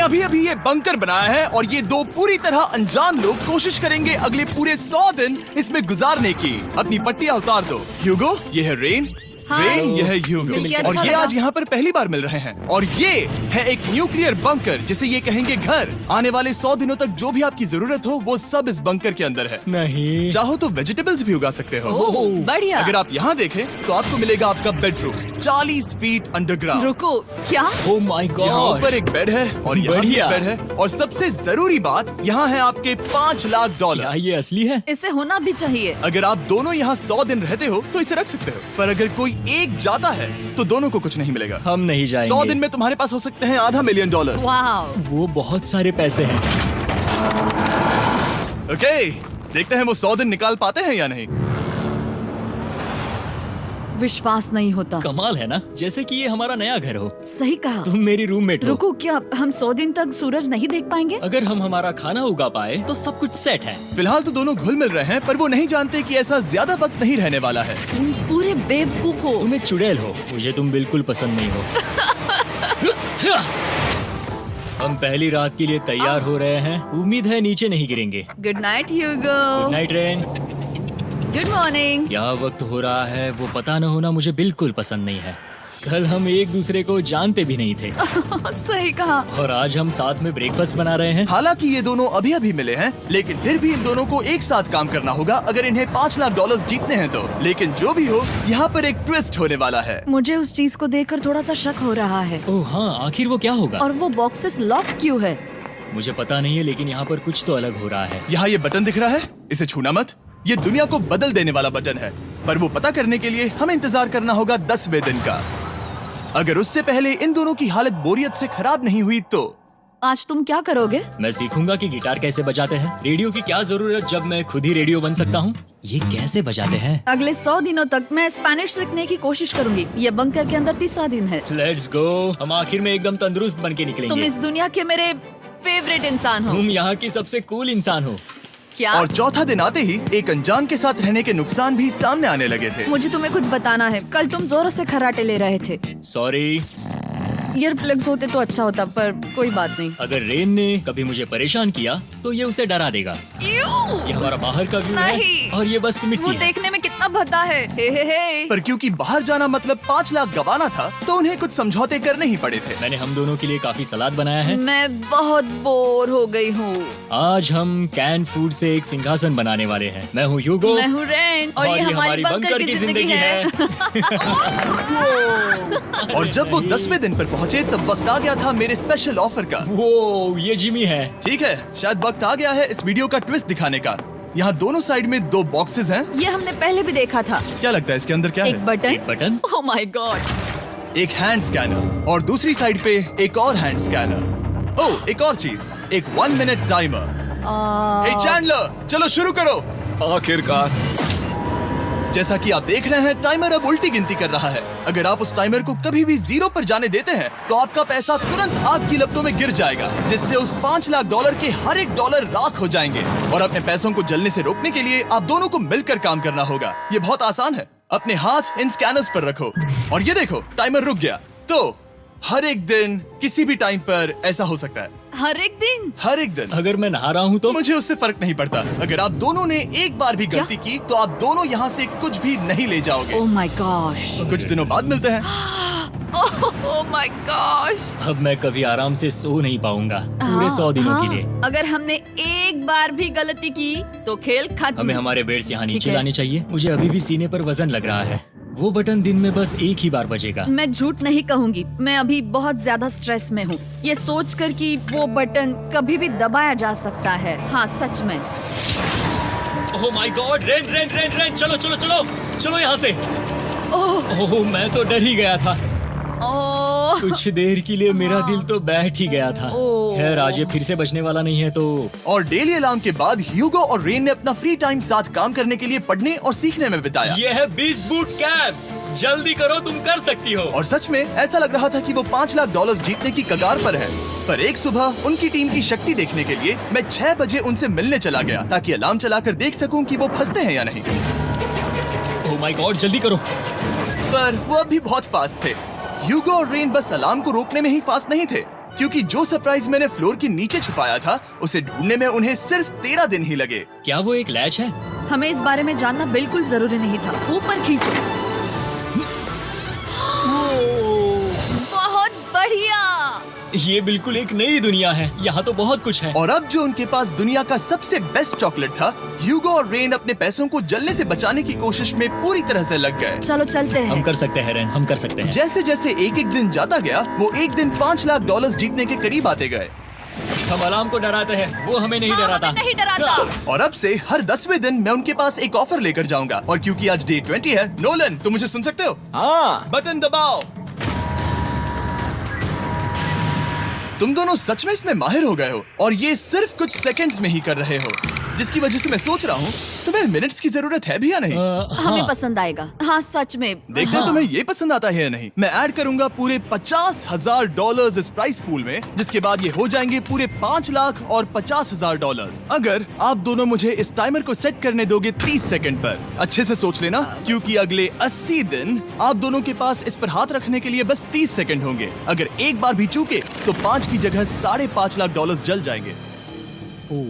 अभी अभी ये बंकर बनाया है और ये दो पूरी तरह अनजान लोग कोशिश करेंगे अगले पूरे 100 दिन इसमें गुजारने की। अपनी पट्टियां उतार दो। ह्यूगो, ये है रेन। रेन, ये है ह्यूगो। और ये आज यहाँ पर पहली बार मिल रहे हैं। और ये है एक न्यूक्लियर बंकर जिसे ये कहेंगे घर। आने वाले 100 दिनों तक जो भी आपकी जरूरत हो वो सब इस बंकर के अंदर है। नहीं, चाहो तो वेजिटेबल्स भी उगा सकते हो। बढ़िया। अगर आप यहाँ देखें तो आपको मिलेगा आपका बेडरूम 40 फीट अंडरग्राउंड। रुको, क्या? ओह माय यहाँ गॉड, ऊपर एक बेड है और यहाँ भी एक बढ़िया। बेड है। और सबसे जरूरी बात, यहाँ है आपके $5 लाख। क्या ये असली है? इसे होना भी चाहिए। अगर आप दोनों यहाँ 100 दिन रहते हो तो इसे रख सकते हो, पर अगर कोई एक जाता है तो दोनों को कुछ नहीं मिलेगा। हम नहीं जाएंगे। 100 दिन में तुम्हारे पास हो सकते हैं $500 मिलियन। वाह, वो बहुत सारे पैसे हैं। ओके, देखते हैं वो 100 दिन निकाल पाते हैं या नहीं। विश्वास नहीं होता। कमाल है ना, जैसे कि ये हमारा नया घर हो। सही कहा। तुम मेरी रूममेट हो। रुको, क्या हम 100 दिन तक सूरज नहीं देख पाएंगे? अगर हम हमारा खाना उगा पाए तो सब कुछ सेट है। फिलहाल तो दोनों घुल मिल रहे हैं, पर वो नहीं जानते कि ऐसा ज्यादा वक्त नहीं रहने वाला है। तुम पूरे बेवकूफ हो। तुम एक चुड़ैल हो, मुझे तुम बिल्कुल पसंद नहीं हो। हम पहली रात के लिए तैयार हो रहे हैं। उम्मीद है नीचे नहीं गिरेंगे। Good night Hugo. Good night Rain. Good morning. क्या वक्त हो रहा है वो पता न होना मुझे बिल्कुल पसंद नहीं है। कल हम एक दूसरे को जानते भी नहीं थे सही कहा। और आज हम साथ में ब्रेकफास्ट बना रहे हैं। हालांकि ये दोनों अभी अभी मिले हैं, लेकिन फिर भी इन दोनों को एक साथ काम करना होगा अगर इन्हें $5 लाख जीतने हैं तो। लेकिन जो भी हो, यहाँ पर एक ट्विस्ट होने वाला है। मुझे उस चीज को देखकर थोड़ा सा शक हो रहा है। ओह हाँ, आखिर वो क्या होगा? और वो बॉक्सेस लॉक क्यों है? मुझे पता नहीं है, लेकिन यहाँ पर कुछ तो अलग हो रहा है। यहाँ ये बटन दिख रहा है, इसे छूना मत। ये दुनिया को बदल देने वाला बटन है, पर वो पता करने के लिए हमें इंतजार करना होगा 10वें दिन का। अगर उससे पहले इन दोनों की हालत बोरियत से खराब नहीं हुई तो आज तुम क्या करोगे? मैं सीखूंगा कि गिटार कैसे बजाते हैं। रेडियो की क्या जरूरत जब मैं खुद ही रेडियो बन सकता हूँ। ये कैसे बजाते हैं? अगले 100 दिनों तक मैं स्पेनिश सीखने की कोशिश करूंगी। ये बंकर के अंदर 3रा दिन है। Let's go. हम आखिर में एकदम तंदुरुस्त बन के तुम निकलेंगे। इस दुनिया के मेरे फेवरेट इंसान हो। तुम यहाँ की सबसे कूल इंसान हो। क्या? और चौथा दिन आते ही एक अनजान के साथ रहने के नुकसान भी सामने आने लगे थे। मुझे तुम्हें कुछ बताना है। कल तुम जोरों से खर्राटे ले रहे थे। सॉरी। ईयर प्लग्स होते तो अच्छा होता, पर कोई बात नहीं। अगर रेन ने कभी मुझे परेशान किया तो ये उसे डरा देगा। ये हमारा बाहर का व्यू है नहीं। और ये बस मिट्टी वो है। देखने में कितना भद्दा है। हे। पर क्योंकि बाहर जाना मतलब 5 लाख गवाना था, तो उन्हें कुछ समझौते करने ही पड़े थे। मैंने हम दोनों के लिए काफी सलाद बनाया है। मैं बहुत बोर हो गई हूँ। आज हम कैन फूड से एक सिंहासन बनाने वाले हैं। मैं हूँ ह्यूगो। मैं हूँ रेन और ये हमारी बंकर की जिंदगी है। और जब वो 10वें दिन पर पहुँचे तब वक्त आ गया था मेरे स्पेशल ऑफर का। वो ये जिमी है। ठीक है, शायद वक्त आ गया है इस वीडियो का ट्विस्ट दिखाने का। यहाँ दोनों साइड में 2 बॉक्सेस हैं। ये हमने पहले भी देखा था। क्या लगता है इसके अंदर क्या एक है? Button. Button. Oh my God. एक हैंड स्कैनर और दूसरी साइड पे एक और हैंड स्कैनर। ओह, एक और चीज, एक 1 मिनट टाइमर। हे चैंडलर, चलो शुरू करो। आखिरकार। जैसा कि आप देख रहे हैं, टाइमर अब उल्टी गिनती कर रहा है। अगर आप उस टाइमर को कभी भी 0 पर जाने देते हैं तो आपका पैसा तुरंत आग की लपटों में गिर जाएगा, जिससे उस $5 लाख के हर एक डॉलर राख हो जाएंगे। और अपने पैसों को जलने से रोकने के लिए आप दोनों को मिलकर काम करना होगा। ये बहुत आसान है। अपने हाथ इन स्कैनर्स पर रखो और ये देखो, टाइमर रुक गया। तो हर एक दिन किसी भी टाइम पर ऐसा हो सकता है। हर एक दिन? हर एक दिन। अगर मैं नहा रहा हूँ तो मुझे उससे फर्क नहीं पड़ता। अगर आप दोनों ने एक बार भी गलती की तो आप दोनों यहाँ से कुछ भी नहीं ले जाओगे। Oh my gosh. कुछ दिनों बाद मिलते हैं। Oh my gosh. अब मैं कभी आराम से सो नहीं पाऊंगा पूरे 100 दिनों के लिए। अगर हमने एक बार भी गलती की तो खेल खत्म। हमें हमारे बेड्स यहाँ ठीक नीचे है। लाने चाहिए। मुझे अभी भी सीने पर वजन लग रहा है। वो बटन दिन में बस एक ही बार बजेगा। मैं झूठ नहीं कहूंगी, मैं अभी बहुत ज्यादा स्ट्रेस में हूँ, ये सोचकर कि वो बटन कभी भी दबाया जा सकता है। हाँ सच में। ओह my God, rain rain rain rain, चलो चलो चलो चलो यहाँ से। ओह मैं तो डर ही गया था। ओह कुछ देर के लिए मेरा दिल तो बैठ ही गया था। ओह। खैर आज ये फिर से बचने वाला नहीं है तो। और डेली अलार्म के बाद ह्यूगो और रेन ने अपना फ्री टाइम साथ काम करने के लिए पढ़ने और सीखने में बिताया। ये है 20 बूट कैप। जल्दी करो, तुम कर सकती हो। और सच में ऐसा लग रहा था कि वो $5 लाख जीतने की कगार पर है। पर एक सुबह उनकी टीम की शक्ति देखने के लिए मैं 6 बजे उनसे मिलने चला गया, ताकि अलार्म चलाकर देख सकूं कि वो फंसते हैं या नहीं। ओह माय गॉड, जल्दी करो। पर वो अब भी बहुत फास्ट थे। ह्यूगो और रेन बस अलार्म को रोकने में ही फास्ट नहीं थे, क्योंकि जो सरप्राइज मैंने फ्लोर के नीचे छुपाया था उसे ढूंढने में उन्हें सिर्फ 13 दिन ही लगे। क्या वो एक लैच है? हमें इस बारे में जानना बिल्कुल जरूरी नहीं था। ऊपर खींचो। बहुत बढ़िया। ये बिल्कुल एक नई दुनिया है, यहाँ तो बहुत कुछ है। और अब जो उनके पास दुनिया का सबसे बेस्ट चॉकलेट था, ह्यूगो और रेन अपने पैसों को जलने से बचाने की कोशिश में पूरी तरह से लग गए। चलो चलते हम हैं। कर सकते हैं रेन, हम कर सकते हैं। जैसे जैसे एक एक दिन जाता गया वो एक दिन $5 लाख जीतने के करीब आते गए। हम अलार्म को डराते हैं, वो हमें नहीं हाँ, डराता। हमें नहीं डराता। और अब से हर 10वें दिन मैं उनके पास एक ऑफर लेकर जाऊंगा। और क्योंकि आज डे 20 है, नोलन तुम मुझे सुन सकते हो? हाँ। बटन दबाओ। तुम दोनों सच में इसमें माहिर हो गए हो और ये सिर्फ कुछ सेकंड्स में ही कर रहे हो, जिसकी वजह से मैं सोच रहा हूँ तुम्हें मिनट्स की जरूरत है भी या नहीं। हमें हाँ। पसंद आएगा। हाँ सच में। देखते हैं तुम्हें ये पसंद आता है या नहीं। मैं ऐड करूंगा पूरे $50,000 इस प्राइस पूल में, जिसके बाद ये हो जाएंगे पूरे $5 लाख और $50,000 अगर आप दोनों मुझे इस टाइमर को सेट करने दोगे 30 सेकंड पर। अच्छे से सोच लेना, क्योंकि अगले 80 दिन आप दोनों के पास इस पर हाथ रखने के लिए बस 30 सेकंड होंगे। अगर एक बार भी चूके तो 5 की जगह $5.5 लाख जल जाएंगे।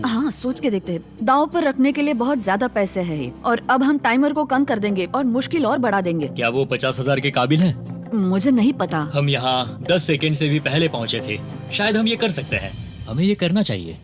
हाँ सोच के देखते हैं। दांव पर रखने के लिए बहुत ज्यादा पैसे हैं ये। और अब हम टाइमर को कम कर देंगे और मुश्किल और बढ़ा देंगे। क्या वो 50,000 के काबिल हैं? मुझे नहीं पता। हम यहाँ 10 सेकंड से भी पहले पहुँचे थे। शायद हम ये कर सकते हैं, हमें ये करना चाहिए।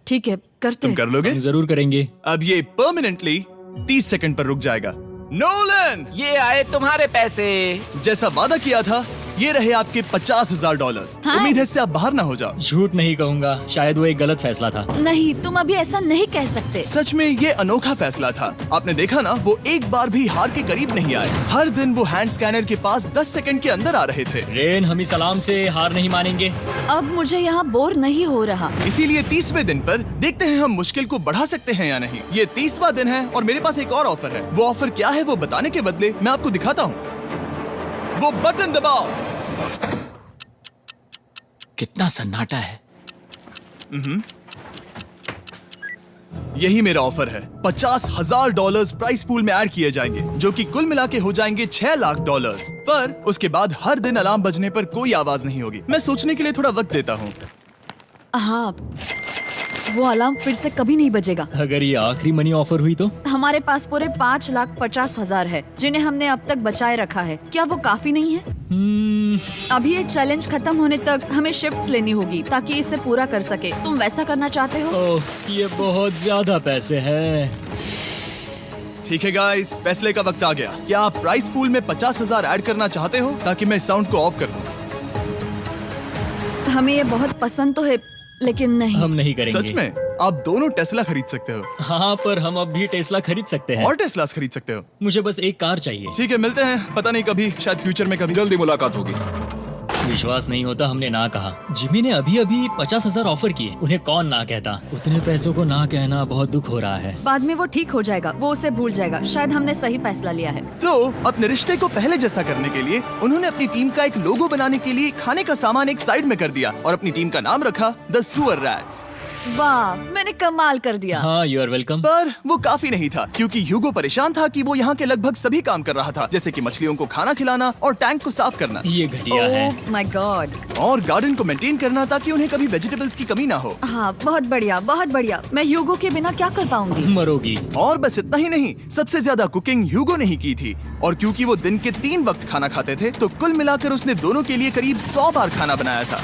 ठीक है करते तुम हैं। कर लोगे? हम जरूर करेंगे। अब ये परमानेंटली 30 सेकंड पर रुक जाएगा। नोलन, ये आए तुम्हारे पैसे। जैसा वादा किया था ये रहे आपके $50,000। हाँ। उम्मीद है इससे आप बाहर ना हो जाओ। झूठ नहीं कहूँगा, शायद वो एक गलत फैसला था। नहीं तुम अभी ऐसा नहीं कह सकते। सच में ये अनोखा फैसला था। आपने देखा ना, वो एक बार भी हार के करीब नहीं आए। हर दिन वो हैंड स्कैनर के पास 10 सेकंड के अंदर आ रहे थे। रेन, हम इस अलार्म से हार नहीं मानेंगे। अब मुझे यहाँ बोर नहीं हो रहा। इसीलिए 30वें दिन पर देखते हैं हम मुश्किल को बढ़ा सकते हैं या नहीं। ये 30वां दिन है और मेरे पास एक और ऑफर है। वो ऑफर क्या है वो बताने के बदले मैं आपको दिखाता हूँ। वो बटन दबाओ। कितना सन्नाटा है। यही मेरा ऑफर है। $50,000 प्राइस पूल में ऐड किए जाएंगे, जो कि कुल मिला के हो जाएंगे $6 लाख। पर उसके बाद हर दिन अलार्म बजने पर कोई आवाज नहीं होगी। मैं सोचने के लिए थोड़ा वक्त देता हूँ। हाँ वो अलार्म फिर से कभी नहीं बजेगा। अगर ये आखिरी मनी ऑफर हुई तो? हमारे पास पूरे $5,50,000 है, जिन्हें हमने अब तक बचाए रखा है। क्या वो काफी नहीं है? अभी ये चैलेंज खत्म होने तक हमें शिफ्ट्स लेनी होगी ताकि इसे पूरा कर सके। तुम वैसा करना चाहते हो? ओह, ये बहुत ज्यादा पैसे हैं। ठीक है गाइस, फैसले का वक्त आ गया। क्या आप प्राइस पूल में 50,000 ऐड करना चाहते हो ताकि मैं साउंड को ऑफ कर दूं? हमें ये बहुत पसंद तो है लेकिन नहीं। हम नहीं करेंगे। सच में? आप दोनों टेस्ला खरीद सकते हो हाँ, पर हम अब भी टेस्ला खरीद सकते हैं। और टेस्लास खरीद सकते हो। मुझे बस एक कार चाहिए। ठीक है, मिलते हैं। पता नहीं कभी, शायद फ्यूचर में कभी। जल्दी मुलाकात होगी। विश्वास नहीं होता हमने ना कहा। जिमी ने अभी अभी 50,000 ऑफर किए। उन्हें कौन ना कहता। उतने पैसों को ना कहना बहुत दुख हो रहा है। बाद में वो ठीक हो जाएगा, वो उसे भूल जाएगा। शायद हमने सही फैसला लिया है। तो अपने रिश्ते को पहले जैसा करने के लिए उन्होंने अपनी टीम का एक लोगो बनाने के लिए खाने का सामान एक साइड में कर दिया और अपनी टीम का नाम रखा द सुअर रैट्स। वाह मैंने कमाल कर दिया। हाँ, यू आर वेलकम। पर वो काफी नहीं था, क्योंकि ह्यूगो परेशान था कि वो यहाँ के लगभग सभी काम कर रहा था, जैसे कि मछलियों को खाना खिलाना और टैंक को साफ करना ये घटिया है। ओह माय गॉड। और गार्डन को मेंटेन करना ताकि उन्हें कभी वेजिटेबल्स की कमी ना हो। हाँ बहुत बढ़िया बहुत बढ़िया। मैं ह्यूगो के बिना क्या कर पाऊंगी? मरोगी। और बस इतना ही नहीं, सबसे ज्यादा कुकिंग ह्यूगो ने ही की थी। और क्योंकि वो दिन के 3 वक्त खाना खाते थे, तो कुल मिलाकर उसने दोनों के लिए करीब 100 बार खाना बनाया था।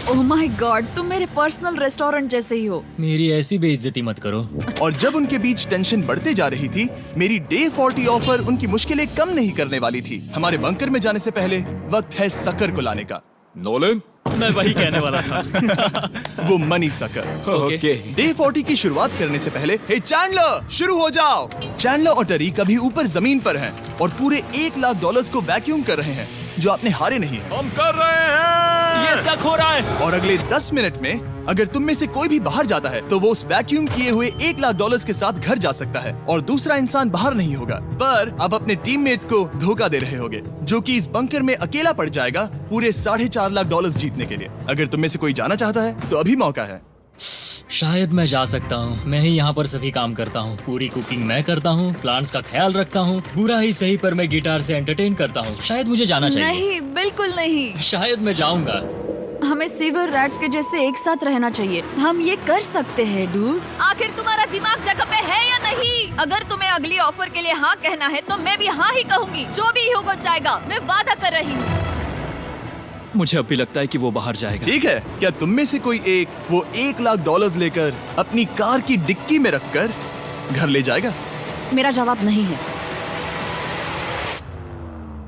ओह माय गॉड, तुम मेरे पर्सनल रेस्टोरेंट जैसे ही हो। मेरी ऐसी बेइज्जती मत करो। और जब उनके बीच टेंशन बढ़ते जा रही थी, मेरी डे 40 ऑफर उनकी मुश्किलें कम नहीं करने वाली थी। हमारे बंकर में जाने से पहले वक्त है सकर को लाने का। नोलन, मैं वही कहने वाला था। वो मनी सकर। ओके। डे 40 की शुरुआत करने से पहले, हे चैंडलर, शुरू हो जाओ। चैंडलर और टरीक अभी ऊपर जमीन पर हैं और पूरे $1 लाख को वैक्यूम कर रहे हैं, जो आपने हारे नहीं है। हम कर रहे हैं। ये शक हो रहा है। और अगले 10 मिनट में अगर तुम में से कोई भी बाहर जाता है, तो वो उस वैक्यूम किए हुए $1 लाख के साथ घर जा सकता है और दूसरा इंसान बाहर नहीं होगा। पर आप अपने टीममेट को धोखा दे रहे होगे, जो कि इस बंकर में अकेला पड़ जाएगा पूरे $4.5 लाख जीतने के लिए। अगर तुम में से कोई जाना चाहता है तो अभी मौका है। शायद मैं जा सकता हूँ। मैं ही यहाँ पर सभी काम करता हूँ। पूरी कुकिंग मैं करता हूँ, प्लांट्स का ख्याल रखता हूँ। बुरा ही सही, पर मैं गिटार से एंटरटेन करता हूँ। शायद मुझे जाना चाहिए। नहीं बिल्कुल नहीं। शायद मैं जाऊंगा। हमें सीवर रैट्स के जैसे एक साथ रहना चाहिए। हम ये कर सकते हैं डूड। आखिर तुम्हारा दिमाग जगह पे है या नहीं? अगर तुम्हें अगली ऑफर के लिए हाँ कहना है तो मैं भी हाँ ही कहूँगी। जो भी ह्यूगो चाहेगा, मैं वादा कर रही हूँ। मुझे अब भी लगता है कि वो बाहर जाएगा। ठीक है, क्या तुम में से कोई एक वो $1,00,000 लेकर अपनी कार की डिक्की में रखकर घर ले जाएगा? मेरा जवाब नहीं है।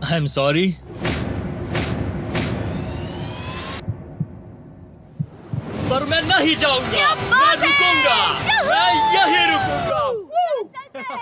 I am sorry. पर मैं नहीं जाऊंगा, मैं रुकूंगा, मैं यही रुकूंगा।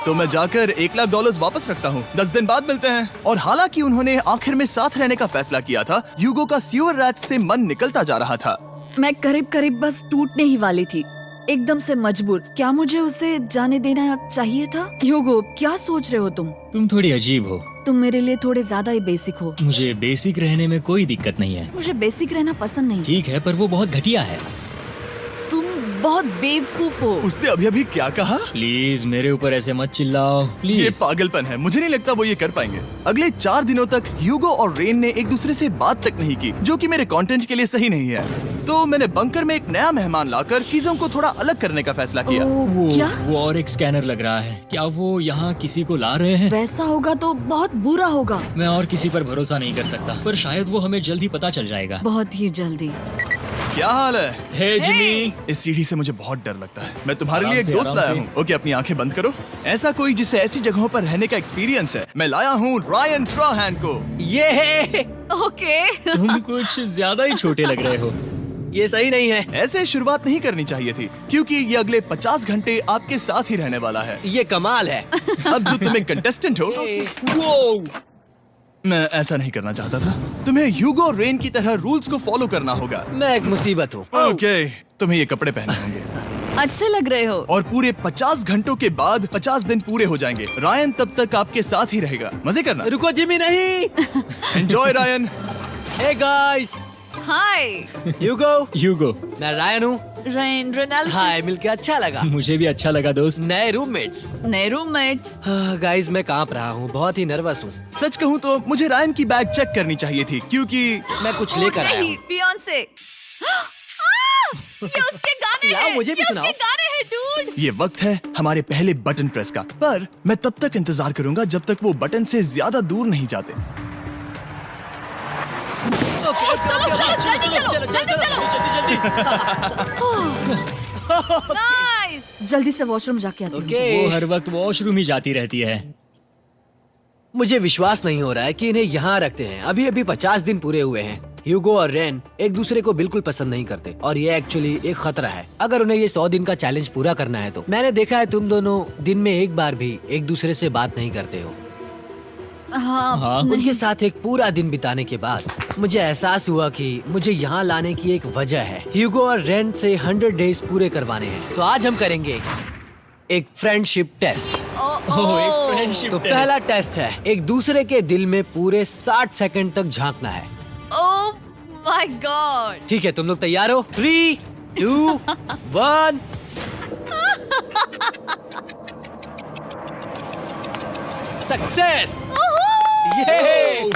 तो मैं जाकर $1,00,000 वापस रखता हूँ। 10 दिन बाद मिलते हैं। और हालांकि उन्होंने आखिर में साथ रहने का फैसला किया था, ह्यूगो का सीवर रैट्स से मन निकलता जा रहा था। मैं करीब करीब बस टूटने ही वाली थी, एकदम से मजबूर। क्या मुझे उसे जाने देना चाहिए था? ह्यूगो, क्या सोच रहे हो तुम? तुम थोड़ी अजीब हो। तुम मेरे लिए थोड़े ज्यादा ही बेसिक हो। मुझे बेसिक रहने में कोई दिक्कत नहीं है। मुझे बेसिक रहना पसंद नहीं। ठीक है, पर वो बहुत घटिया है। तुम बहुत बेवकूफ हो। उसने अभी अभी क्या कहा? प्लीज मेरे ऊपर ऐसे मत चिल्लाओ, ये प्लीज। पागलपन है। मुझे नहीं लगता वो ये कर पाएंगे। अगले 4 दिनों तक ह्यूगो और रेन ने एक दूसरे से बात तक नहीं की, जो कि मेरे कंटेंट के लिए सही नहीं है। तो मैंने बंकर में एक नया मेहमान लाकर चीजों को थोड़ा अलग करने का फैसला किया। ओ, क्या? वो और एक स्कैनर लग रहा है। क्या वो यहाँ किसी को ला रहे हैं? वैसा होगा तो बहुत बुरा होगा। मैं और किसी पर भरोसा नहीं कर सकता, पर शायद वो हमें जल्द ही पता चल जाएगा। बहुत ही जल्दी। क्या हाल है? हे जिमी। इस सीढ़ी से मुझे बहुत डर लगता है। मैं तुम्हारे आराम लिए एक से, दोस्त आराम लाया से। हूँ। ओके, अपनी आंखें बंद करो। ऐसा कोई जिसे ऐसी जगहों पर रहने का एक्सपीरियंस है। मैं लाया हूँ रायन ट्राहैन को। ये है, ओके। तुम कुछ ज्यादा ही छोटे लग रहे हो। ये सही नहीं है। ऐसे शुरुआत नहीं करनी चाहिए थी, क्योंकि ये अगले 50 घंटे आपके साथ ही रहने वाला है। ये कमाल है। अब जो तुम एक कंटेस्टेंट हो, वो मैं ऐसा नहीं करना चाहता था। तुम्हें ह्यूगो और रेन की तरह रूल्स को फॉलो करना होगा। मैं एक मुसीबत हूँ। ओके, तुम्हें ये कपड़े पहने होंगे। अच्छे लग रहे हो। और पूरे 50 घंटों के बाद 50 दिन पूरे हो जाएंगे। रायन तब तक आपके साथ ही रहेगा। मजे करना। रुको जिमी, नहीं। Enjoy Ryan. हे गाइस, हाय ह्यूगो। ह्यूगो। मैं रायन हूँ। रेनाल्ड। हाय, मिलके अच्छा लगा। मुझे भी अच्छा लगा दोस्त। नए रूममेट्स। नए रूममेट्स। गाइस, मैं कांप रहा हूँ, बहुत ही नर्वस हूँ। सच कहूँ तो मुझे रायन की बैग चेक करनी चाहिए थी, क्योंकि मैं कुछ लेकर आया नहीं, हूँ। बियॉन्से। ये उसके गाने यार, हैं। मुझे भी ये सुनाओ। उसके गाने हैं डूड। ये वक्त है हमारे पहले बटन प्रेस का। पर मैं तब तक इंतजार करूंगा जब तक वो बटन से ज्यादा दूर नहीं जाते। चलो जल्दी नाइस। जल्दी से वॉशरूम जाके आती हूँ। वो हर वक्त वॉशरूम ही जाती रहती है। मुझे विश्वास नहीं हो रहा है कि इन्हें यहाँ रखते हैं। अभी अभी 50 दिन पूरे हुए हैं। ह्यूगो और रेन एक दूसरे को बिल्कुल पसंद नहीं करते और ये एक्चुअली एक खतरा है। अगर उन्हें ये 100 दिन का चैलेंज पूरा करना है तो। मैंने देखा है तुम दोनों दिन में एक बार भी एक दूसरे से बात नहीं करते हो। हाँ, उनके साथ एक पूरा दिन बिताने के बाद मुझे एहसास हुआ कि मुझे यहाँ लाने की एक वजह है। ह्यूगो और रेन से 100 डेज पूरे करवाने हैं। तो आज हम करेंगे एक फ्रेंडशिप टेस्ट। एक फ्रेंडशिप तो पहला टेस्ट है, एक दूसरे के दिल में पूरे 60 सेकंड तक झांकना है। ओह माय गॉड। ठीक है, तुम लोग तैयार हो? 3, 2, 1। सक्सेस।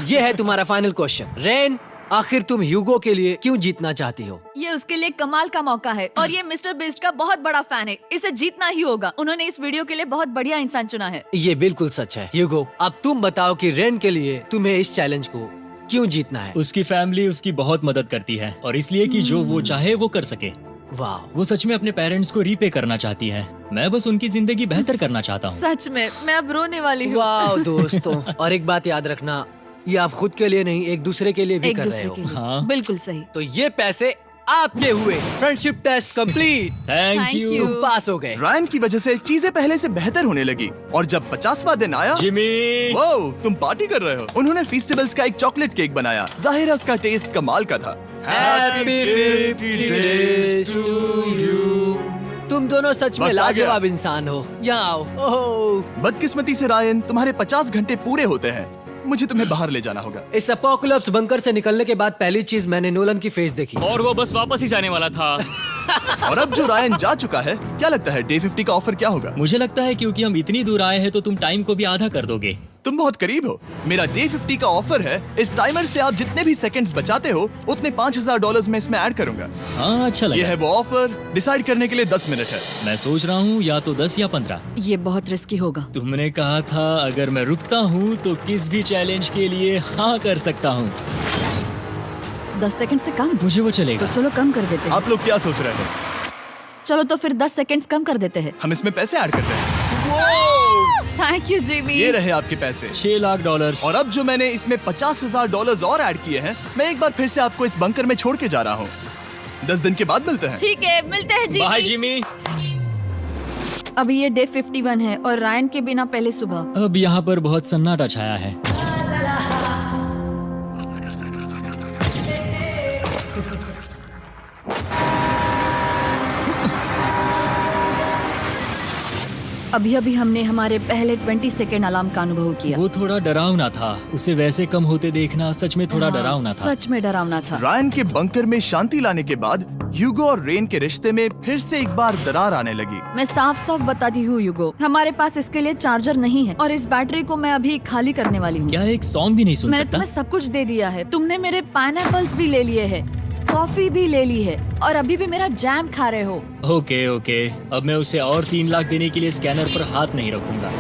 ये है तुम्हारा फाइनल क्वेश्चन। रेन, आखिर तुम ह्यूगो के लिए क्यों जीतना चाहती हो? ये उसके लिए कमाल का मौका है और ये मिस्टर बीस्ट का बहुत बड़ा फैन है। इसे जीतना ही होगा। उन्होंने इस वीडियो के लिए बहुत बढ़िया इंसान चुना है। ये बिल्कुल सच है। ह्यूगो, अब तुम बताओ कि रेन के लिए तुम्हें इस चैलेंज को क्यों जीतना है? उसकी फैमिली उसकी बहुत मदद करती है और इसलिए कि जो वो चाहे वो कर सके। वाह, वो सच में अपने पेरेंट्स को रीपे करना चाहती है। मैं बस उनकी जिंदगी बेहतर करना चाहता हूँ। सच में मैं अब रोने वाली हूँ। वाह दोस्तों। और एक बात याद रखना, ये आप खुद के लिए नहीं, एक दूसरे के लिए भी एक कर रहे दूसरे हो। के लिए। हाँ। बिल्कुल सही। तो ये पैसे आपके हुए। Friendship test complete. Thank Thank you you। तुम पास हो गए। रायन की वजह से चीजें पहले से बेहतर होने लगी। और जब 50वां दिन आया, जिमी। वो तुम पार्टी कर रहे हो। उन्होंने फीस्टेबल्स का एक चॉकलेट केक बनाया। जाहिर है उसका टेस्ट कमाल का था। Happy 50 days to you। तुम दोनों सच में वक्त आ गया। लाजवाब इंसान हो। यहाँ आओ। ओह, बदकिस्मती से रायन, तुम्हारे 50 घंटे पूरे होते हैं। मुझे तुम्हें बाहर ले जाना होगा। इस अपोकलिप्स बंकर से निकलने के बाद पहली चीज मैंने नोलन की फेस देखी। और वो बस वापस ही जाने वाला था। और अब जो रायन जा चुका है, क्या लगता है डे 50 का ऑफर क्या होगा? मुझे लगता है क्योंकि हम इतनी दूर आए हैं तो तुम टाइम को भी आधा कर दोगे। तुम बहुत करीब हो। मेरा डे 50 का ऑफर है। इस टाइमर से आप जितने भी सेकंड्स बचाते हो उतने $5000 में इसमें ऐड करूंगा। हाँ अच्छा ये लगा। है वो ऑफर। डिसाइड करने के लिए 10 मिनट है। मैं सोच रहा हूँ या तो 10 या 15। ये बहुत रिस्की होगा। तुमने कहा था अगर मैं रुकता हूँ तो किस भी चैलेंज के लिए हाँ कर सकता हूँ। 10 सेकंड से कम? मुझे वो तो चलेगा। चलो कम कर देते हैं। आप लोग क्या सोच रहे हैं? चलो तो फिर 10 सेकंड्स कम कर देते हैं। हम इसमें पैसे ऐड करते हैं। Thank you Jimmy. ये रहे आपके पैसे। $6 लाख। और अब जो मैंने इसमें $50,000 और ऐड किए हैं, मैं एक बार फिर से आपको इस बंकर में छोड़ के जा रहा हूँ। 10 दिन के बाद मिलते हैं। ठीक है, मिलते हैं बाय जिमी। जिमी। अभी ये डे 51 है और रायन के बिना पहले सुबह। अब यहाँ पर बहुत सन्नाटा छाया है। अभी अभी हमने हमारे पहले 20 सेकेंड अलार्म का अनुभव किया। वो थोड़ा डरावना था। उसे वैसे कम होते देखना सच में थोड़ा हाँ, डरावना था। सच में डरावना था। रायन के बंकर में शांति लाने के बाद ह्यूगो और रेन के रिश्ते में फिर से एक बार दरार आने लगी। मैं साफ साफ बताती हूँ यूगो, हमारे पास इसके लिए चार्जर नहीं है और इस बैटरी को मैं अभी खाली करने वाली हूँ। क्या एक सॉन्ग भी नहीं सुन मैंने सकता? तुम्हें सब कुछ दे दिया है। तुमने मेरे पाइनएप्पल्स भी ले लिए हैं, कॉफी भी ले ली है और अभी भी मेरा जैम खा रहे हो। ओके ओके, अब मैं उसे और 3 लाख देने के लिए स्कैनर पर हाथ नहीं रखूंगा।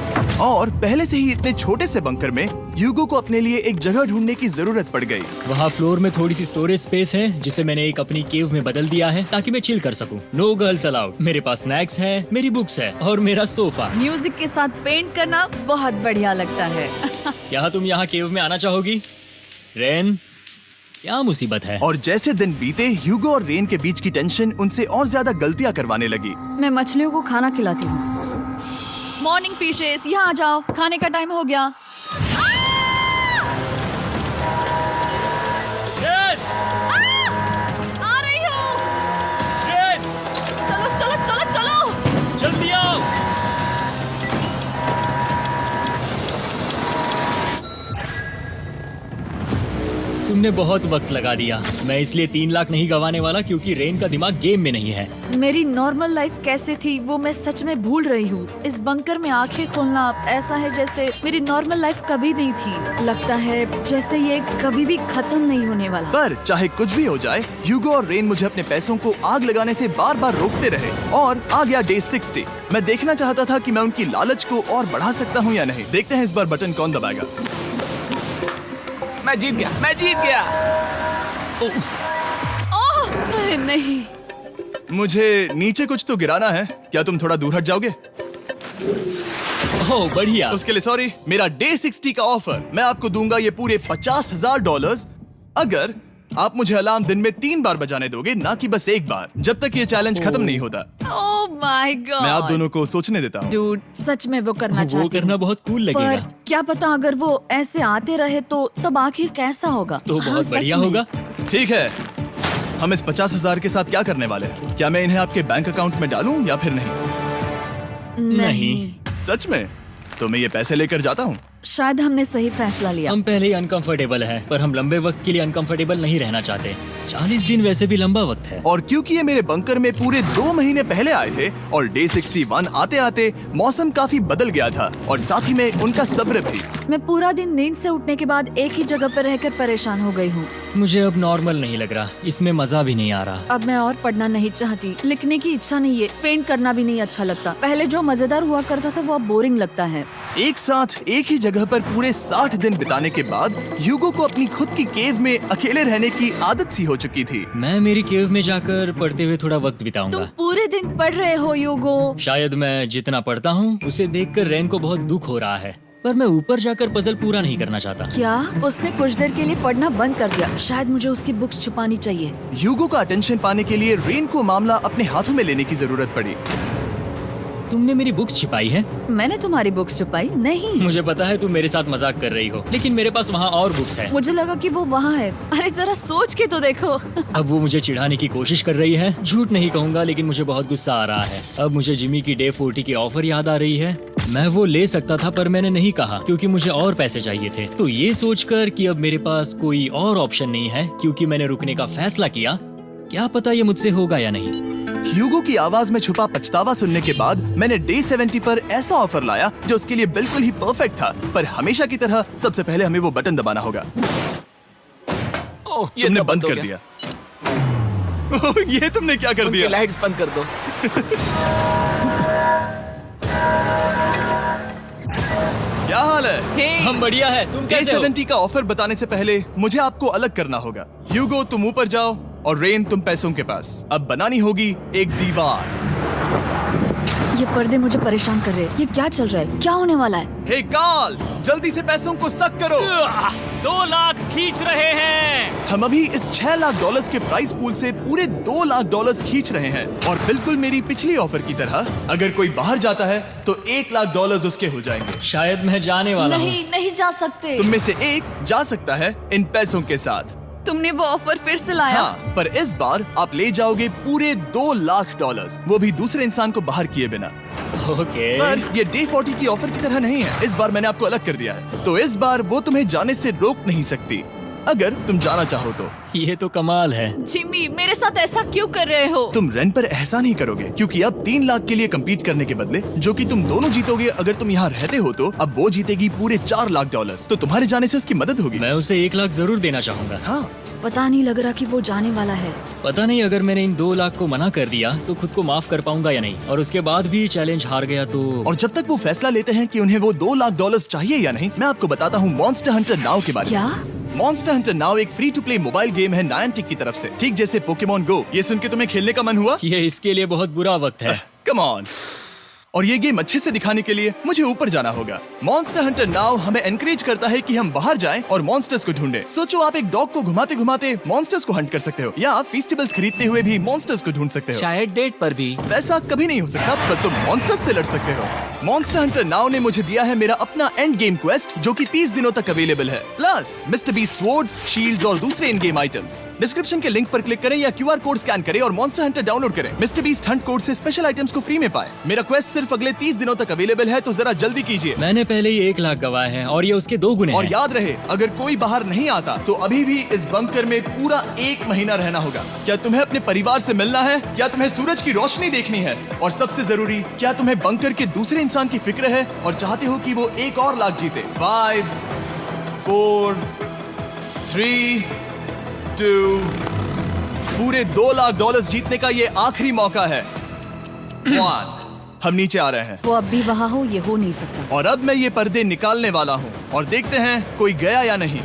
और पहले से ही इतने छोटे से बंकर में ह्यूगो को अपने लिए एक जगह ढूंढने की जरूरत पड़ गई। वहाँ फ्लोर में थोड़ी सी स्टोरेज स्पेस है जिसे मैंने एक अपनी केव में बदल दिया है ताकि मैं चिल कर सकूं। No girls allowed. मेरे पास स्नैक्स है, मेरी बुक्स है और मेरा सोफा। म्यूजिक के साथ पेंट करना बहुत बढ़िया लगता है। क्या तुम यहाँ केव में आना चाहोगी? रेन, क्या मुसीबत है? और जैसे दिन बीते, ह्यूगो और रेन के बीच की टेंशन उनसे और ज्यादा गलतियां करवाने लगी। मैं मछलियों को खाना खिलाती हूँ। मॉर्निंग फिशेस, यहाँ आ जाओ, खाने का टाइम हो गया। आ रही हूँ। चलो चलो चलो चलो। जल्दी आओ। तुमने बहुत वक्त लगा दिया। मैं इसलिए 3 लाख नहीं गंवाने वाला क्योंकि रेन का दिमाग गेम में नहीं है। मेरी नॉर्मल लाइफ कैसे थी वो मैं सच में भूल रही हूँ। इस बंकर में आंखें खोलना ऐसा है जैसे मेरी नॉर्मल लाइफ कभी नहीं थी। लगता है जैसे ये कभी भी खत्म नहीं होने वाला। पर चाहे कुछ भी हो जाए, ह्यूगो और रेन मुझे अपने पैसों को आग लगाने से बार बार रोकते रहे और आ गया डे 60। मैं देखना चाहता था कि मैं उनकी लालच को और बढ़ा सकता हूँ या नहीं। देखते हैं इस बार बटन कौन दबाएगा। मैं जीत गया। ओह, अरे नहीं। मुझे नीचे कुछ तो गिराना है। क्या तुम थोड़ा दूर हट जाओगे? ओह बढ़िया। उसके लिए सॉरी। मेरा डे 60 का ऑफर, मैं आपको दूंगा ये पूरे $50,000 अगर आप मुझे अलार्म दिन में 3 बार बजाने दोगे, ना कि बस एक बार, जब तक ये चैलेंज खत्म नहीं होता। ओह माय गॉड। मैं आप दोनों को सोचने देता हूँ। डूड, सच में वो करना वो चाहती करना हूँ। बहुत कूल पर लगेगा। क्या पता अगर वो ऐसे आते रहे तो तब आखिर कैसा होगा। तो हाँ, बहुत सच बढ़िया में। होगा। ठीक है, हम इस 50,000 के साथ क्या करने वाले हैं? क्या मैं इन्हें आपके बैंक अकाउंट में डालूं या फिर नहीं? नहीं, सच में? तो मैं ये पैसे लेकर जाता हूँ। शायद हमने सही फैसला लिया। हम पहले ही अनकंफर्टेबल हैं, पर हम लंबे वक्त के लिए अनकंफर्टेबल नहीं रहना चाहते। 40 दिन वैसे भी लंबा वक्त है। और क्योंकि ये मेरे बंकर में पूरे 2 महीने पहले आए थे और डे 61 आते आते मौसम काफी बदल गया था और साथ ही में उनका सब्र भी। मैं पूरा दिन नींद से उठने के बाद एक ही जगह पर रहकर परेशान हो गई हूँ। मुझे अब नॉर्मल नहीं लग रहा, इसमें मजा भी नहीं आ रहा। अब मैं और पढ़ना नहीं चाहती, लिखने की इच्छा नहीं है, पेंट करना भी नहीं अच्छा लगता। पहले जो मजेदार हुआ करता था वो अब बोरिंग लगता है। एक साथ एक ही जगह पर पूरे 60 दिन बिताने के बाद ह्यूगो को अपनी खुद की केव में अकेले रहने की आदत सी हो चुकी थी। मैं मेरी केव में जाकर पढ़ते हुए थोड़ा वक्त तुम बिताऊंगा। पूरे दिन पढ़ रहे हो यूगो। शायद मैं जितना पढ़ता हूँ उसे देखकर रेन को बहुत दुख हो रहा है, पर मैं ऊपर जाकर पजल पूरा नहीं करना चाहता। क्या उसने कुछ देर के लिए पढ़ना बंद कर दिया? शायद मुझे उसकी बुक्स छुपानी चाहिए। ह्यूगो का अटेंशन पाने के लिए रेन को मामला अपने हाथों में लेने की जरूरत पड़ी। तुमने मेरी बुक्स छिपाई है? मैंने तुम्हारी बुक्स छुपाई नहीं। मुझे पता है तुम मेरे साथ मजाक कर रही हो, लेकिन मेरे पास वहाँ और बुक्स है। मुझे लगा कि वो वहाँ है। अरे जरा सोच के तो देखो। अब वो मुझे चिढ़ाने की कोशिश कर रही है। झूठ नहीं कहूंगा, लेकिन मुझे बहुत गुस्सा आ रहा है। अब मुझे जिमी की डे 40 की ऑफर याद आ रही है। मैं वो ले सकता था पर मैंने नहीं कहा क्योंकि मुझे और पैसे चाहिए थे। तो ये सोचकर कि अब मेरे पास कोई और ऑप्शन नहीं है क्योंकि मैंने रुकने का फैसला किया, क्या पता ये मुझसे होगा या नहीं। ह्यूगो की आवाज में छुपा पछतावा सुनने के बाद मैंने डे 70 पर ऐसा ऑफर लाया जो उसके लिए बिल्कुल ही परफेक्ट था। पर हमेशा की तरह सबसे पहले हमें वो बटन दबाना होगा। ओह, ये तुमने तो बंद हो कर गया। दिया। ओह, ये तुमने क्या कर उनकी दिया? लाइट्स बंद कर दो। क्या हाल है? हे, हम बढ़िया है, तुम डे कैसे हो? 70 का ऑफर बताने से पहले मुझे आपको अलग करना होगा। ह्यूगो तुम ऊपर जाओ और रेन तुम पैसों के पास। अब बनानी होगी एक दीवार। ये पर्दे मुझे परेशान कर रहे हैं। ये क्या चल रहा है? क्या होने वाला है? हे काल, जल्दी से पैसों को सक करो। 2 लाख खींच रहे हैं। हम अभी इस $6 लाख के प्राइस पूल से पूरे $2 लाख खींच रहे हैं और बिल्कुल मेरी पिछली ऑफर की तरह अगर कोई बाहर जाता है तो $1 लाख उसके हो जाएंगे। शायद मैं जाने वाला हूँ। नहीं जा सकते। तुम में से एक जा सकता है इन पैसों के साथ। तुमने वो ऑफर फिर से लाया? हाँ, पर इस बार आप ले जाओगे पूरे $2 लाख, वो भी दूसरे इंसान को बाहर किए बिना। ओके। पर ये डे 40 की ऑफर की तरह नहीं है। इस बार मैंने आपको अलग कर दिया है, तो इस बार वो तुम्हें जाने से रोक नहीं सकती अगर तुम जाना चाहो तो। ये तो कमाल है। जिमी, मेरे साथ ऐसा क्यों कर रहे हो? तुम रेन पर एहसान ही करोगे क्योंकि अब 3 लाख के लिए कम्पीट करने के बदले जो कि तुम दोनों जीतोगे अगर तुम यहाँ रहते हो, तो अब वो जीतेगी पूरे $4 लाख। तो तुम्हारे जाने से उसकी मदद होगी। मैं उसे 1 लाख जरूर देना चाहूंगा। हाँ, पता नहीं लग रहा कि वो जाने वाला है। पता नहीं अगर मैंने इन 2 लाख को मना कर दिया तो खुद को माफ कर पाऊंगा या नहीं, और उसके बाद भी चैलेंज हार गया तो। और जब तक वो फैसला लेते हैं कि उन्हें वो $2 लाख चाहिए या नहीं, मैं आपको बताता हूँ मॉन्स्टर हंटर नाउ के बारे में। क्या? मॉन्स्टर हंटर नाउ एक free to play mobile game है नायंटिक की तरफ से, ठीक जैसे पोकेमॉन गो। ये सुन के तुम्हें खेलने का मन हुआ? ये इसके लिए बहुत बुरा वक्त है। Come on. और ये गेम अच्छे से दिखाने के लिए मुझे ऊपर जाना होगा। मॉन्स्टर हंटर नाउ हमें एनकरेज करता है कि हम बाहर जाएं और मॉन्स्टर्स को ढूंढें। सोचो आप एक डॉग को घुमाते घुमाते मॉन्स्टर्स को हंट कर सकते हो, या फेस्टिवल्स खरीदते हुए भी मॉन्स्टर्स को ढूंढ सकते हो। शायद डेट पर भी। वैसा कभी नहीं हो सकता, पर तुम मॉन्स्टर्स से लड़ सकते हो। मॉन्स्टर हंटर नाउ ने मुझे दिया है मेरा अपना एंड गेम क्वेस्ट जो कि 30 दिनों तक अवेलेबल है, plus mister beast swords, shields और दूसरे इन गेम आइटम्स। डिस्क्रिप्शन के लिंक पर क्लिक करें या QR कोड स्कैन करें और मॉन्स्टर हंटर डाउनलोड करें। मिस्टर बीस्ट हंट कोड से स्पेशल आइटम्स को फ्री में पाएं। मेरा क्वेस्ट सिर्फ अगले 30 दिनों तक अवेलेबल है, तो जरा जल्दी कीजिए। मैंने पहले ही 1 लाख गवाए हैं और ये उसके 2 गुने और हैं। याद रहे, अगर कोई बाहर नहीं आता तो अभी भी इस बंकर में पूरा 1 महीना रहना होगा। क्या तुम्हें अपने परिवार से मिलना है? क्या तुम्हें सूरज की रोशनी देखनी है? और सबसे जरूरी, क्या तुम्हें बंकर के दूसरे इंसान की फिक्र है और चाहते हो कि वो $1 और लाख जीते? 5, 4, 3, 2, पूरे $2 लाख जीतने का ये आखिरी मौका है। 1, हम नीचे आ रहे हैं वो अब भी वहाँ हो, ये हो नहीं सकता। और अब मैं ये पर्दे निकालने वाला हूँ और देखते हैं कोई गया या नहीं।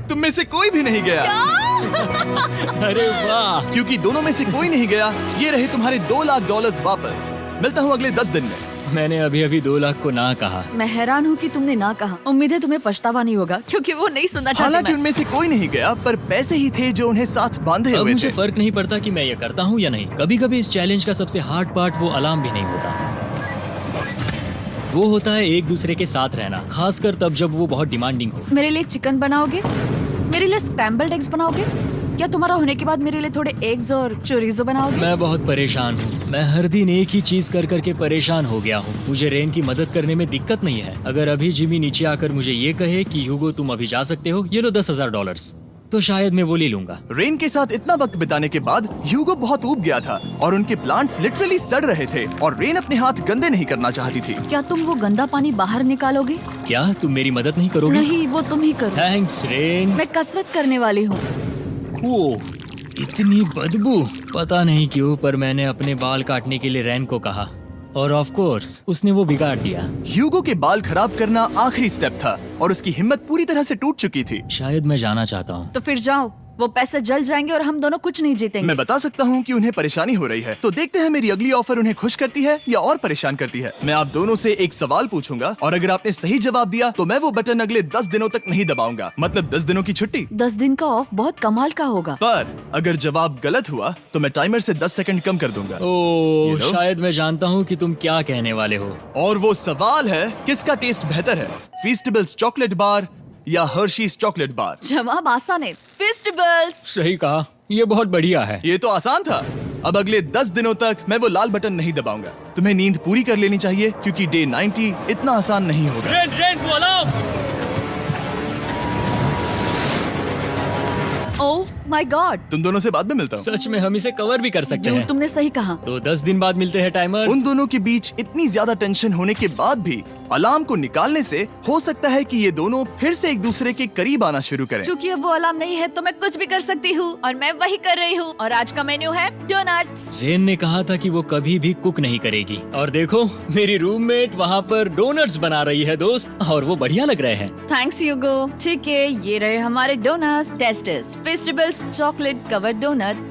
तुम में से कोई भी नहीं गया। अरे वाह। क्योंकि दोनों में से कोई नहीं गया, ये रहे तुम्हारे $2 लाख वापस। मिलता हूँ अगले 10 दिन में। मैंने अभी अभी 2 लाख को ना कहा। मैं हैरान हूँ कि तुमने ना कहा। उम्मीद है तुम्हें पछतावा नहीं होगा क्योंकि वो नहीं सुनना चाहते। हालांकि मैं। उनमें से कोई नहीं गया, पर पैसे ही थे जो उन्हें साथ बांधे अब हुए मुझे थे। फर्क नहीं पड़ता कि मैं ये करता हूँ या नहीं। कभी कभी इस चैलेंज का सबसे हार्ड पार्ट वो अलार्म भी नहीं होता, वो होता है एक दूसरे के साथ रहना, खासकर तब जब वो बहुत डिमांडिंग हो। मेरे लिए चिकन बनाओगे? मेरे लिए स्क्रैम्बल्ड एग्स बनाओगे? क्या तुम्हारा होने के बाद मेरे लिए थोड़े एग्स और चोरिजो बनाओगे? मैं बहुत परेशान हूँ। मैं हर दिन एक ही चीज कर करके परेशान हो गया हूँ। मुझे रेन की मदद करने में दिक्कत नहीं है। अगर अभी जिमी नीचे आकर मुझे ये कहे कि ह्यूगो तुम अभी जा सकते हो, ये लो $10,000, तो शायद मैं वो ले लूंगा। रेन के साथ इतना वक्त बिताने के बाद ह्यूगो बहुत ऊब गया था और उनके प्लांट्स लिटरली सड़ रहे थे और रेन अपने हाथ गंदे नहीं करना चाहती थी। क्या तुम वो गंदा पानी बाहर निकालोगे? क्या तुम मेरी मदद नहीं करोगे? नहीं, वो तुम ही करो। Thanks rain. मैं कसरत करने वाली हूँ। वो इतनी बदबू। पता नहीं क्यों, पर मैंने अपने बाल काटने के लिए रेन को कहा और ऑफ कोर्स उसने वो बिगाड़ दिया। ह्यूगो के बाल खराब करना आखिरी स्टेप था और उसकी हिम्मत पूरी तरह से टूट चुकी थी। शायद मैं जाना चाहता हूँ। तो फिर जाओ, वो पैसे जल जाएंगे और हम दोनों कुछ नहीं जीतेंगे। मैं बता सकता हूँ कि उन्हें परेशानी हो रही है, तो देखते हैं मेरी अगली ऑफर उन्हें खुश करती है या और परेशान करती है। मैं आप दोनों से एक सवाल पूछूंगा और अगर आपने सही जवाब दिया तो मैं वो बटन अगले 10 दिनों तक नहीं दबाऊंगा, मतलब 10 दिनों की छुट्टी। 10 दिन का ऑफ बहुत कमाल का होगा। पर अगर जवाब गलत हुआ तो मैं टाइमर से 10 सेकंड कम कर दूंगा। ओह, You know? शायद मैं जानता हूँ कि तुम क्या कहने वाले हो। और वो सवाल है, किसका टेस्ट बेहतर है, फीस्टेबल्स चॉकलेट बार या हर्शीज चॉकलेट बार? जवाब आसान है, फेस्टिवल्स। सही कहा, ये बहुत बढ़िया है। ये तो आसान था। अब अगले 10 दिनों तक मैं वो लाल बटन नहीं दबाऊंगा। तुम्हें नींद पूरी कर लेनी चाहिए क्योंकि डे 90 इतना आसान नहीं होगा। रेन को अलार्म। ओह माय गॉड, तुम दोनों से बाद में मिलता हूँ। सच में हम इसे कवर भी कर सकते हैं। तुमने सही कहा। तो 10 दिन बाद मिलते हैं टाइमर। उन दोनों के बीच इतनी ज्यादा टेंशन होने के बाद भी अलार्म को निकालने से हो सकता है कि ये दोनों फिर से एक दूसरे के करीब आना शुरू करें। क्योंकि अब वो अलार्म नहीं है तो मैं कुछ भी कर सकती हूँ और मैं वही कर रही हूँ। और आज का मेन्यू है डोनट्स। रेन ने कहा था कि वो कभी भी कुक नहीं करेगी और देखो मेरी रूममेट वहाँ पर डोनट्स बना रही है दोस्त, और वो बढ़िया लग रहे हैं। Thanks Hugo. ठीक है, ये रहे हमारे doughnuts. Testers festivals chocolate covered doughnuts.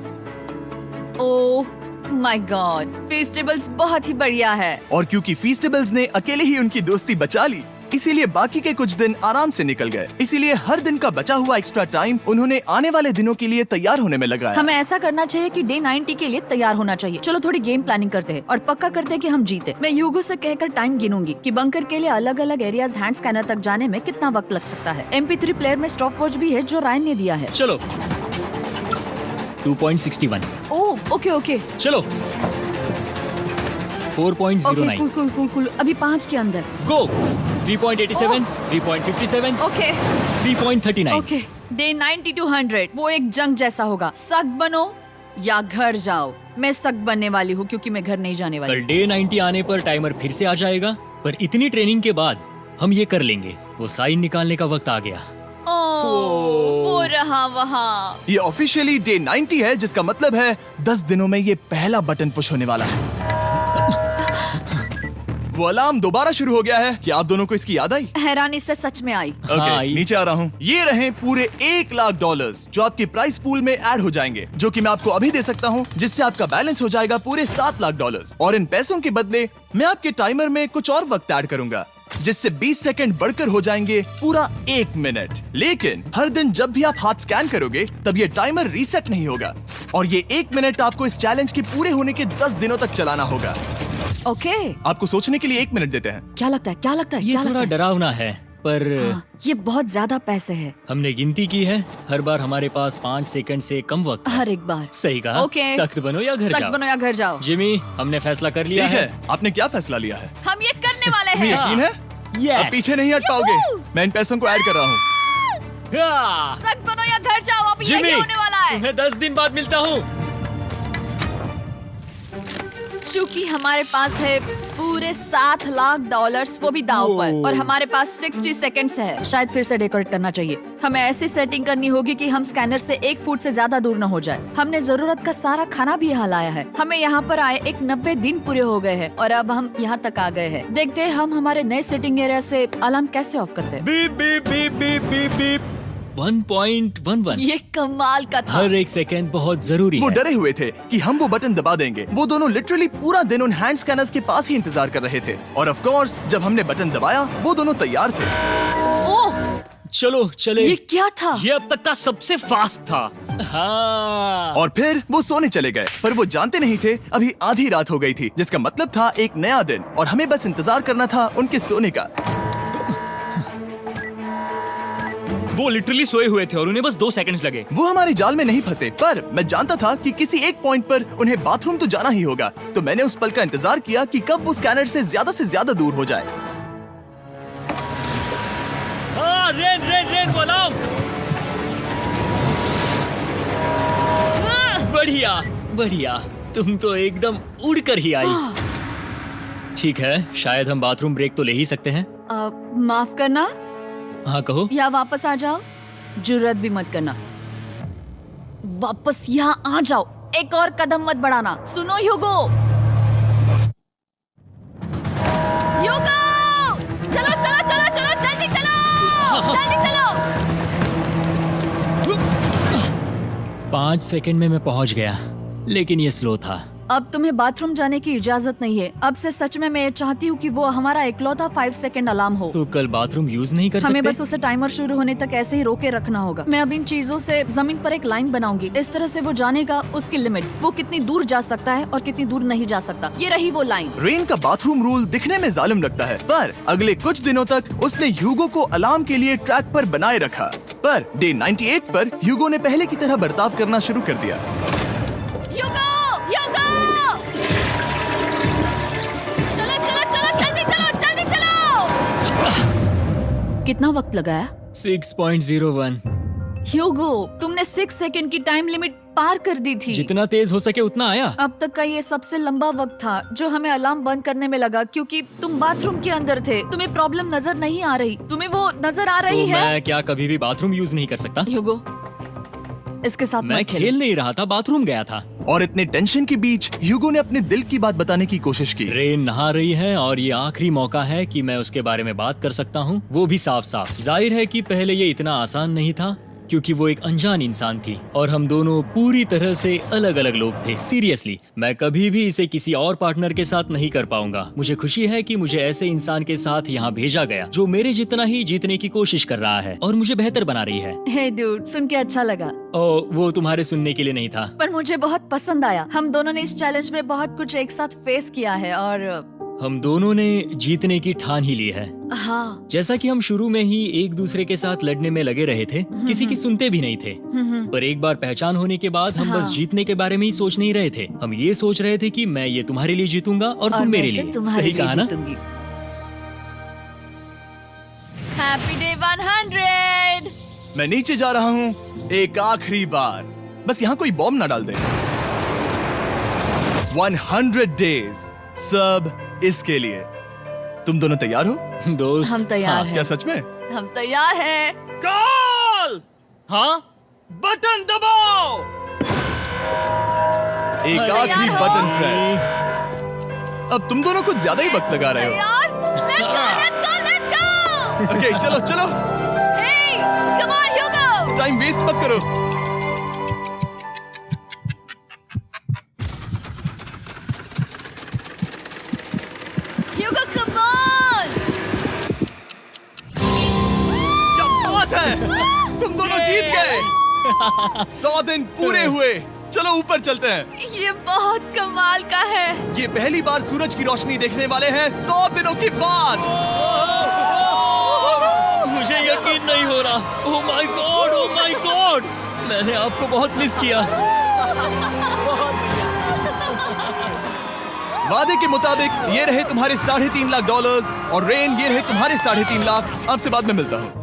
Oh my god, festivals बहुत ही बढ़िया है। और क्योंकि फीस्टेबल्स ने अकेले ही उनकी दोस्ती बचा ली, इसीलिए बाकी के कुछ दिन आराम से निकल गए। इसीलिए हर दिन का बचा हुआ एक्स्ट्रा टाइम उन्होंने आने वाले दिनों के लिए तैयार होने में लगाया। हमें ऐसा करना चाहिए कि डे 90 के लिए तैयार होना चाहिए। चलो थोड़ी गेम प्लानिंग करते हैं और पक्का करते हैं कि हम जीते। मैं ह्यूगो से कहकर टाइम गिनूंगी कि बंकर के लिए अलग अलग एरियाज हैंड स्कैनर तक जाने में कितना वक्त लग सकता है। MP3 प्लेयर में स्टॉप वॉच भी है जो रायन ने दिया है। चलो 2.61। ओह ओके ओके चलो 4.09। Cool cool cool cool. अभी 5 के अंदर। गो 3.87, 3.57, ओके 3.39। ओके। डे 90 to 100 वो एक जंग जैसा होगा। सख्त बनो या घर जाओ। मैं सख्त बनने वाली हूँ क्योंकि मैं घर नहीं जाने वाली। कल डे 90 आने पर टाइमर फिर से आ जाएगा, पर इतनी ट्रेनिंग के बाद हम ये कर लेंगे। वो साइन निकालने का वक्त आ गया। वो रहा वहाँ। ये ऑफिशियली डे 90 है, जिसका मतलब है 10 दिनों में ये पहला बटन पुश होने वाला है। वो अलार्म दोबारा शुरू हो गया है। क्या आप दोनों को इसकी याद आई? हैरानी से सच में आई। ओके, हाँ, नीचे आ रहा हूँ। ये रहे पूरे $1,00,000 जो आपके प्राइस पूल में ऐड हो जाएंगे, जो कि मैं आपको अभी दे सकता हूँ, जिससे आपका बैलेंस हो जाएगा पूरे $7,00,000। और इन पैसों के बदले मैं आपके टाइमर में कुछ और वक्त ऐड करूंगा, जिससे 20 सेकंड बढ़कर हो जाएंगे पूरा 1 मिनट। लेकिन हर दिन जब भी आप हाथ स्कैन करोगे तब ये टाइमर रीसेट नहीं होगा, और ये 1 मिनट आपको इस चैलेंज के पूरे होने के 10 दिनों तक चलाना होगा। ओके। आपको सोचने के लिए 1 मिनट देते हैं। क्या लगता है, क्या लगता है? ये क्या थोड़ा लगता है? डरावना है, पर हाँ, ये बहुत ज्यादा पैसे है हमने गिनती की है। हर बार हमारे पास 5 सेकंड से कम वक्त है। हर एक बार। सही कहा। ओके। सख्त बनो या घर सख्त जाओ। बनो या घर जाओ। जिमी, हमने फैसला कर लिया ठीक है। है, आपने क्या फैसला लिया है? हम ये करने वाले तुम्हें हैं। यकीन है? Yes. अब पीछे नहीं हट पाओगे। मैं इन पैसों को ऐड कर रहा हूँ। हाँ। सख्त बनो या घर जाओ। अब जिमी, यही होने वाला है। तुम्हें 10 दिन बाद मिलता हूँ। चूंकि हमारे पास है पूरे $7,00,000 वो भी दाव पर, और हमारे पास 60 सेकंड्स है। शायद फिर से डेकोरेट करना चाहिए। हमें ऐसी सेटिंग करनी होगी कि हम स्कैनर से 1 फुट से ज्यादा दूर न हो जाए। हमने जरूरत का सारा खाना भी यहाँ लाया है। हमें यहाँ पर आए एक 90 दिन पूरे हो गए हैं और अब हम यहाँ तक आ गए हैं। देखते हैं हम हमारे नए सेटिंग एरिया से अलार्म कैसे ऑफ करते हैं। Beep beep beep beep beep beep. 1.11। ये कमाल का था। हर एक सेकंड बहुत जरूरी वो है। डरे हुए थे कि हम वो बटन दबा देंगे। वो दोनों लिटरली पूरा दिन उन हैंड स्कैनर्स के पास ही इंतजार कर रहे थे, और ऑफ कोर्स जब हमने बटन दबाया वो दोनों तैयार थे। ओह, चलो चले। ये क्या था? ये अब तक का सबसे फास्ट था। हाँ। और फिर वो सोने चले गए, पर वो जानते नहीं थे अभी आधी रात हो गई थी, जिसका मतलब था एक नया दिन, और हमें बस इंतजार करना था उनके सोने का। वो लिटरली सोए हुए थे और उन्हें बस 2 सेकंड्स लगे। वो हमारे जाल में नहीं फंसे, पर मैं जानता था कि किसी एक पॉइंट पर उन्हें बाथरूम तो जाना ही होगा, तो मैंने उस पल का इंतजार किया कि कब वो स्कैनर से ज्यादा दूर हो जाए। हाँ, रेन रेन रेन बोलाओ। बढ़िया बढ़िया, तुम तो एकदम उड़कर ही आई। ठीक है, शायद हम बाथरूम ब्रेक तो ले ही सकते हैं। माफ करना हाँ कहो। या वापस आ जाओ। जुर्रत भी मत करना। वापस यहाँ आ जाओ। एक और कदम मत बढ़ाना। सुनो ह्यूगो। ह्यूगो, चलो चलो चलो चलो, जल्दी चलो, जल्दी चलो। 5 सेकंड में मैं पहुंच गया, लेकिन ये स्लो था। अब तुम्हें बाथरूम जाने की इजाजत नहीं है। अब से सच में मैं चाहती हूँ कि वो हमारा इकलौता 5 सेकंड अलार्म हो। तो कल बाथरूम यूज नहीं कर सकते? हमें बस उसे टाइमर शुरू होने तक ऐसे ही रोके रखना होगा। मैं अब इन चीजों से जमीन पर एक लाइन बनाऊंगी। इस तरह से वो जानेगा उसकी लिमिट्स, वो कितनी दूर जा सकता है और कितनी दूर नहीं जा सकता। ये रही वो लाइन। रेन का बाथरूम रूल दिखने में जालिम लगता है, पर अगले कुछ दिनों तक उसने ह्यूगो को अलार्म के लिए ट्रैक पर बनाए रखा। पर डे 98 पर ह्यूगो ने पहले की तरह बर्ताव करना शुरू कर दिया। ह्यूगो, ह्यूगो! चलो चलो चलो, जल्दी चलो, जल्दी चलो! कितना वक्त लगाया? 6.01। ह्यूगो, तुमने 6 सेकंड की टाइम लिमिट पार कर दी थी। जितना तेज हो सके उतना आया। अब तक का ये सबसे लंबा वक्त था जो हमें अलार्म बंद करने में लगा, क्योंकि तुम बाथरूम के अंदर थे। तुम्हें प्रॉब्लम नजर नहीं आ रही, तुम्हें वो नजर आ तो रही है? मैं क्या कभी भी बाथरूम यूज नहीं कर सकता? ह्यूगो, इसके साथ मैं मत खेलो। खेल नहीं रहा था, बाथरूम गया था। और इतने टेंशन के बीच ह्यूगो ने अपने दिल की बात बताने की कोशिश की। रेन नहा रही है और ये आखिरी मौका है कि मैं उसके बारे में बात कर सकता हूँ, वो भी साफ साफ। जाहिर है कि पहले ये इतना आसान नहीं था क्योंकि वो एक अनजान इंसान थी और हम दोनों पूरी तरह से अलग अलग लोग थे। सीरियसली, मैं कभी भी इसे किसी और पार्टनर के साथ नहीं कर पाऊंगा। मुझे खुशी है कि मुझे ऐसे इंसान के साथ यहाँ भेजा गया जो मेरे जितना ही जीतने की कोशिश कर रहा है और मुझे बेहतर बना रही है। हे डूड, सुन के अच्छा लगा, ओ, वो तुम्हारे सुनने के लिए नहीं था। पर मुझे बहुत पसंद आया। हम दोनों ने इस चैलेंज में बहुत कुछ एक साथ फेस किया है और हम दोनों ने जीतने की ठान ही ली है। हाँ। जैसा कि हम शुरू में ही एक दूसरे के साथ लड़ने में लगे रहे थे, किसी की सुनते भी नहीं थे। पर एक बार पहचान होने के बाद हम बस हाँ। जीतने के बारे में ही सोच नहीं रहे थे। हम ये सोच रहे थे कि मैं ये तुम्हारे लिए जीतूंगा और तुम मेरे मैं इसे लिए। तुम्हारे सही लिए कहा ना? जीतूंगी। Happy day 100। मैं नीचे जा रहा हूँ एक आखिरी बार, बस यहाँ कोई बॉम्ब ना डाल दे। 100 डेज, सब इसके लिए। तुम दोनों तैयार हो? दोस्त, हम तैयार हाँ, हैं। क्या सच में? हम तैयार हैं। कॉल। हाँ, बटन दबाओ। एक अरे आखिरी यार हो। Button press. अब तुम दोनों कुछ ज्यादा ही वक्त लगा रहे हो। तैयार? Let's go, let's go, let's go! Okay, चलो चलो, Hey, come on, Hugo! Time waste मत करो। Hugo, come on! क्या बात है, तुम दोनों जीत गए। 100 दिन पूरे हुए। चलो ऊपर चलते हैं। ये बहुत कमाल का है। ये पहली बार सूरज की रोशनी देखने वाले हैं 100 दिनों के बाद। मुझे यकीन नहीं हो रहा। ओह my God, oh my God, मैंने आपको बहुत मिस किया। वादे के मुताबिक ये रहे तुम्हारे $3.5 लाख और रेन ये रहे तुम्हारे 3.5 लाख। आपसे बाद में मिलता हूँ।